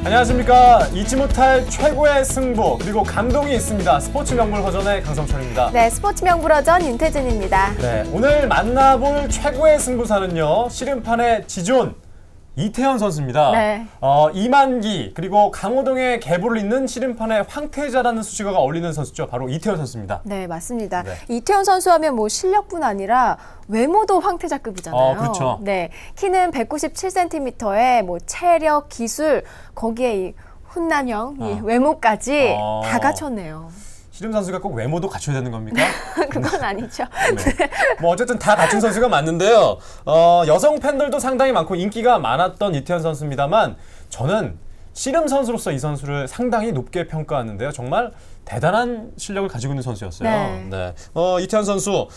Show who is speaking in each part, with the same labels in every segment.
Speaker 1: 안녕하십니까. 잊지 못할 최고의 승부 그리고 감동이 있습니다. 스포츠 명불허전의 강성철입니다.
Speaker 2: 네, 스포츠 명불허전 윤태진입니다.
Speaker 1: 네, 오늘 만나볼 최고의 승부사는요. 씨름판의 지존 이태현 선수입니다.
Speaker 2: 네.
Speaker 1: 이만기 그리고 강호동의 계보를 잇는 씨름판의 황태자라는 수식어가 어울리는 선수죠. 바로 이태현 선수입니다.
Speaker 2: 네, 맞습니다.
Speaker 1: 네.
Speaker 2: 이태현 선수 하면 뭐 실력뿐 아니라 외모도 황태자급이잖아요.
Speaker 1: 그렇죠.
Speaker 2: 네, 키는 197cm에 뭐 체력, 기술, 거기에 이 훈남형, 이 외모까지 다 갖췄네요.
Speaker 1: 씨름 선수가 꼭 외모도 갖춰야 되는 겁니까?
Speaker 2: 그건 아니죠.
Speaker 1: 네. 뭐 어쨌든 다 갖춘 선수가 맞는데요. 여성 팬들도 상당히 많고 인기가 많았던 이태현 선수입니다만 저는 씨름 선수로서 이 선수를 상당히 높게 평가하는데요. 정말 대단한 실력을 가지고 있는 선수였어요.
Speaker 2: 네.
Speaker 1: 이태현 선수,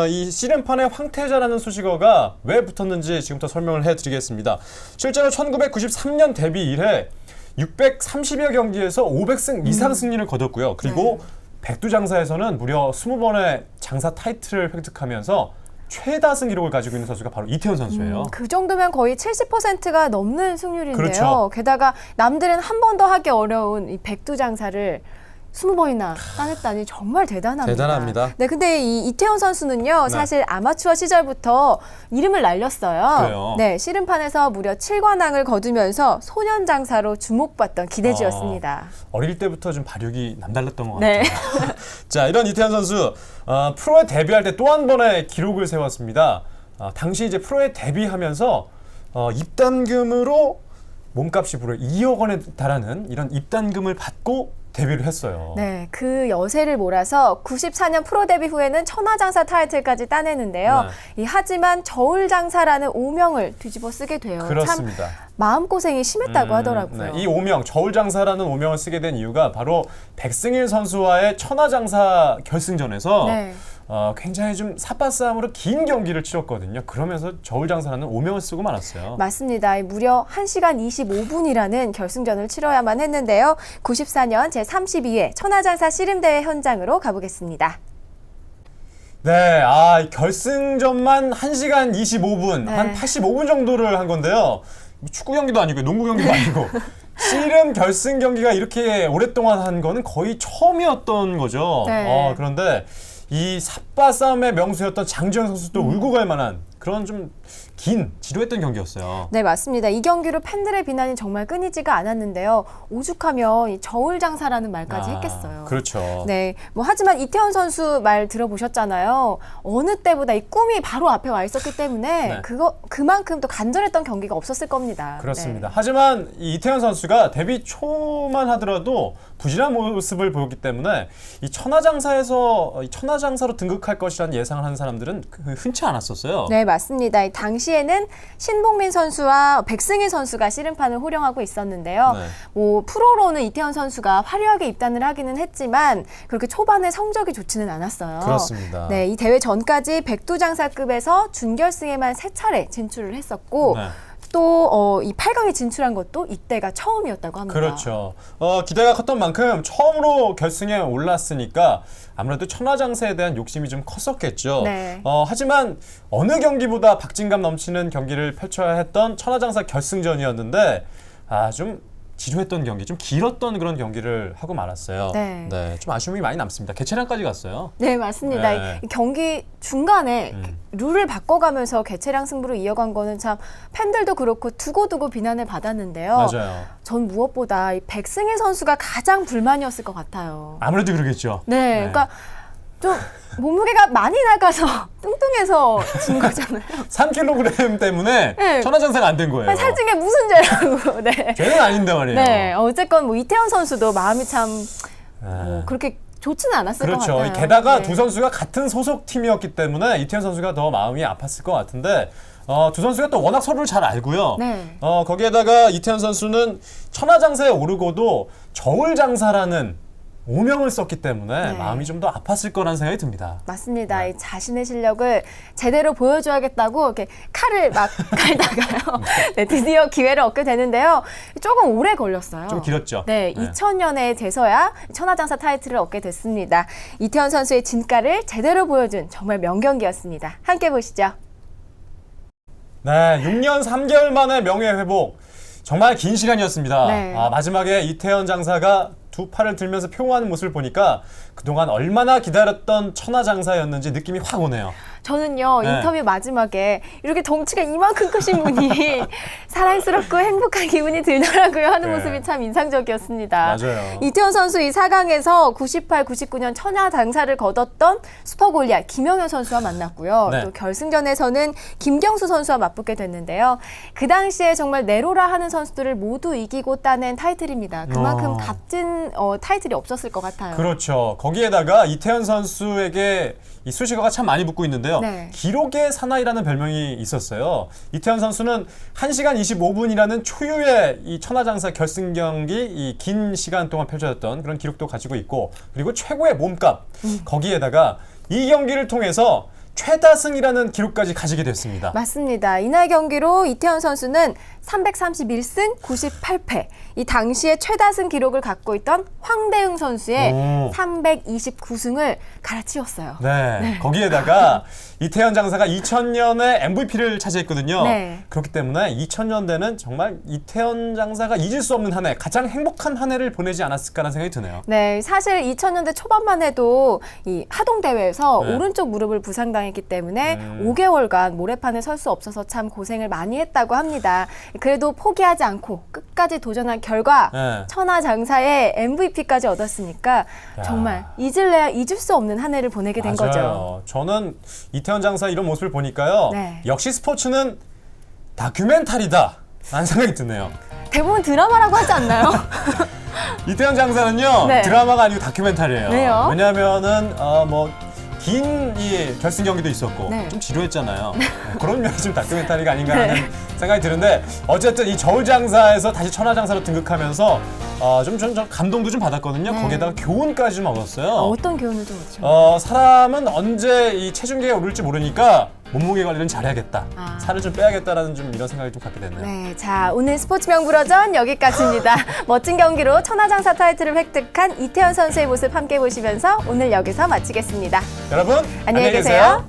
Speaker 1: 이 씨름판의 황태자라는 수식어가 왜 붙었는지 지금부터 설명을 해드리겠습니다. 실제로 1993년 데뷔 이래 630여 경기에서 500승 이상 승리를 거뒀고요. 그리고 백두장사에서는 무려 20번의 장사 타이틀을 획득하면서 최다승 기록을 가지고 있는 선수가 바로 이태현 선수예요.
Speaker 2: 그 정도면 거의 70%가 넘는 승률인데요.
Speaker 1: 그렇죠.
Speaker 2: 게다가 남들은 한 번 더 하기 어려운 이 백두장사를 20번이나 따냈다니 정말 대단합니다.
Speaker 1: 대단합니다.
Speaker 2: 네, 근데 이 이태현 선수는요, 사실 아마추어 시절부터 이름을 날렸어요.
Speaker 1: 그래요?
Speaker 2: 네, 씨름판에서 무려 7관왕을 거두면서 소년장사로 주목받던 기대주였습니다.
Speaker 1: 어릴 때부터 좀 발육이 남달랐던 것
Speaker 2: 네.
Speaker 1: 같아요. 자, 이런 이태현 선수 프로에 데뷔할 때 또 한 번의 기록을 세웠습니다. 당시 이제 프로에 데뷔하면서 입단금으로 몸값이 무려 2억 원에 달하는 이런 입단금을 받고 데뷔를 했어요.
Speaker 2: 네, 그 여세를 몰아서 94년 프로 데뷔 후에는 천하장사 타이틀까지 따내는데요. 하지만 저울장사라는 오명을 뒤집어 쓰게 돼요.
Speaker 1: 그렇습니다.
Speaker 2: 참 마음고생이 심했다고 하더라고요.
Speaker 1: 이 오명, 저울장사라는 오명을 쓰게 된 이유가 바로 백승일 선수와의 천하장사 결승전에서 굉장히 좀 삿바싸움으로 긴 경기를 치렀거든요. 그러면서 저울장사라는 오명을 쓰고 말았어요.
Speaker 2: 맞습니다. 무려 1시간 25분이라는 결승전을 치러야만 했는데요. 94년 제32회 천하장사 씨름대회 현장으로 가보겠습니다.
Speaker 1: 네, 이 결승전만 1시간 25분, 한 85분 정도를 한 건데요. 축구 경기도 아니고 농구 경기도 아니고 씨름 결승 경기가 이렇게 오랫동안 한 거는 거의 처음이었던 거죠. 그런데 이 삿바 싸움의 명수였던 장주영 선수도 울고 갈 만한 그런 좀 긴 지루했던 경기였어요.
Speaker 2: 네, 맞습니다. 이 경기로 팬들의 비난이 정말 끊이지가 않았는데요. 오죽하면 이 저울장사라는 말까지 했겠어요.
Speaker 1: 그렇죠.
Speaker 2: 네, 뭐 하지만 이태현 선수 말 들어보셨잖아요. 어느 때보다 이 꿈이 바로 앞에 와 있었기 때문에 그만큼 또 간절했던 경기가 없었을 겁니다.
Speaker 1: 그렇습니다. 하지만 이 이태현 선수가 데뷔 초만 하더라도 부진한 모습을 보였기 때문에 이 천하장사로 등극할 것이라는 예상을 하는 사람들은 흔치 않았었어요.
Speaker 2: 네, 맞습니다. 당시에는 신봉민 선수와 백승일 선수가 씨름판을 호령하고 있었는데요. 뭐 프로로는 이태현 선수가 화려하게 입단을 하기는 했지만 그렇게 초반에 성적이 좋지는 않았어요.
Speaker 1: 그렇습니다.
Speaker 2: 네, 이 대회 전까지 백두장사급에서 준결승에만 3차례 진출을 했었고 또 이 8강에 진출한 것도 이때가 처음이었다고 합니다.
Speaker 1: 그렇죠. 기대가 컸던 만큼 처음으로 결승에 올랐으니까 아무래도 천하장사에 대한 욕심이 좀 컸었겠죠. 하지만 어느 경기보다 박진감 넘치는 경기를 펼쳐야 했던 천하장사 결승전이었는데 좀 지루했던 경기, 좀 길었던 그런 경기를 하고 말았어요. 좀 아쉬움이 많이 남습니다. 개최량까지 갔어요.
Speaker 2: 네, 맞습니다. 이 경기 중간에 룰을 바꿔가면서 개최량 승부로 이어간 거는 참 팬들도 그렇고 두고두고 비난을 받았는데요.
Speaker 1: 맞아요.
Speaker 2: 전 무엇보다 이 백승일 선수가 가장 불만이었을 것 같아요.
Speaker 1: 아무래도 그러겠죠.
Speaker 2: 그러니까 좀 몸무게가 많이 나가서 뚱뚱해서 진 거잖아요.
Speaker 1: 3kg 때문에 천하장사가 안 된 거예요.
Speaker 2: 살찐 게 무슨 죄라고.
Speaker 1: 죄는 아닌데 말이에요.
Speaker 2: 어쨌건 뭐 이태현 선수도 마음이 참 그렇게 좋지는 않았을 것 같아요.
Speaker 1: 게다가 두 선수가 같은 소속 팀이었기 때문에 이태현 선수가 더 마음이 아팠을 것 같은데 두 선수가 또 워낙 서로를 잘 알고요. 거기에다가 이태현 선수는 천하장사에 오르고도 저울장사라는 오명을 썼기 때문에 마음이 좀 더 아팠을 거라는 생각이 듭니다.
Speaker 2: 맞습니다. 이 자신의 실력을 제대로 보여줘야겠다고 이렇게 칼을 막 갈다가요. 드디어 기회를 얻게 되는데요. 조금 오래 걸렸어요.
Speaker 1: 좀 길었죠.
Speaker 2: 2000년에 돼서야 천하장사 타이틀을 얻게 됐습니다. 이태현 선수의 진가를 제대로 보여준 정말 명경기였습니다. 함께 보시죠.
Speaker 1: 네, 6년 3개월 만에 명예 회복. 정말 긴 시간이었습니다.
Speaker 2: 네.
Speaker 1: 마지막에 이태현 장사가 두 팔을 들면서 표호하는 모습을 보니까 그동안 얼마나 기다렸던 천하장사였는지 느낌이 확 오네요.
Speaker 2: 저는요,
Speaker 1: 네.
Speaker 2: 인터뷰 마지막에 이렇게 덩치가 이만큼 크신 분이 사랑스럽고 행복한 기분이 들더라고요 하는
Speaker 1: 네.
Speaker 2: 모습이 참 인상적이었습니다.
Speaker 1: 맞아요.
Speaker 2: 이태원 선수 이 4강에서 98, 99년 천하장사를 거뒀던 슈퍼골리앗 김영현 선수와 만났고요.
Speaker 1: 네.
Speaker 2: 또 결승전에서는 김경수 선수와 맞붙게 됐는데요. 그 당시에 정말 네로라 하는 선수들을 모두 이기고 따낸 타이틀입니다. 그만큼 값진 타이틀이 없었을 것 같아요.
Speaker 1: 그렇죠. 거기에다가 이태현 선수에게 이 수식어가 참 많이 붙고 있는데요.
Speaker 2: 네.
Speaker 1: 기록의 사나이라는 별명이 있었어요. 이태현 선수는 1시간 25분이라는 초유의 이 천하장사 결승 경기 이 긴 시간 동안 펼쳐졌던 그런 기록도 가지고 있고, 그리고 최고의 몸값, 거기에다가 이 경기를 통해서 최다승이라는 기록까지 가지게 됐습니다.
Speaker 2: 맞습니다. 이날 경기로 이태원 선수는 331승 98패, 이 당시에 최다승 기록을 갖고 있던 황대흥 선수의
Speaker 1: 오.
Speaker 2: 329승을 갈아치웠어요.
Speaker 1: 네. 거기에다가 이태현 장사가 2000년에 MVP를 차지했거든요.
Speaker 2: 네.
Speaker 1: 그렇기 때문에 2000년대는 정말 이태현 장사가 잊을 수 없는 한 해, 가장 행복한 한 해를 보내지 않았을까라는 생각이 드네요.
Speaker 2: 네, 사실 2000년대 초반만 해도 이 하동 대회에서
Speaker 1: 네.
Speaker 2: 오른쪽 무릎을 부상당했기 때문에 5개월간 모래판에 설 수 없어서 참 고생을 많이 했다고 합니다. 그래도 포기하지 않고 끝까지 도전한 결과
Speaker 1: 네.
Speaker 2: 천하장사의 MVP까지 얻었으니까 정말 잊을래야 잊을 수 없는 한 해를 보내게 된 거죠.
Speaker 1: 맞아요. 저는 이태현 장사 이런 모습을 보니까요.
Speaker 2: 네.
Speaker 1: 역시 스포츠는 다큐멘터리다 라는 생각이 드네요.
Speaker 2: 대부분 드라마라고 하지 않나요?
Speaker 1: 이태현 장사는요.
Speaker 2: 네.
Speaker 1: 드라마가 아니고 다큐멘터리예요.
Speaker 2: 왜요?
Speaker 1: 왜냐하면은 긴 이 결승 경기도 있었고
Speaker 2: 네.
Speaker 1: 좀 지루했잖아요. 그런 면이 좀 다큐멘터리가 아닌가 하는 생각이 드는데, 어쨌든 이 저울장사에서 다시 천하장사로 등극하면서 좀 감동도 좀 받았거든요.
Speaker 2: 네.
Speaker 1: 거기에다가 교훈까지 좀 얻었어요.
Speaker 2: 어떤 교훈을 좀 얻죠?
Speaker 1: 사람은 언제 이 체중계에 오를지 모르니까 몸무게 관리는 잘해야겠다.
Speaker 2: 아.
Speaker 1: 살을 좀 빼야겠다라는 좀 이런 생각이 좀 갖게 됐네요.
Speaker 2: 네, 자, 오늘 스포츠 명불허전 여기까지입니다. 멋진 경기로 천하장사 타이틀을 획득한 이태원 선수의 모습 함께 보시면서 오늘 여기서 마치겠습니다.
Speaker 1: 여러분
Speaker 2: 안녕히 계세요.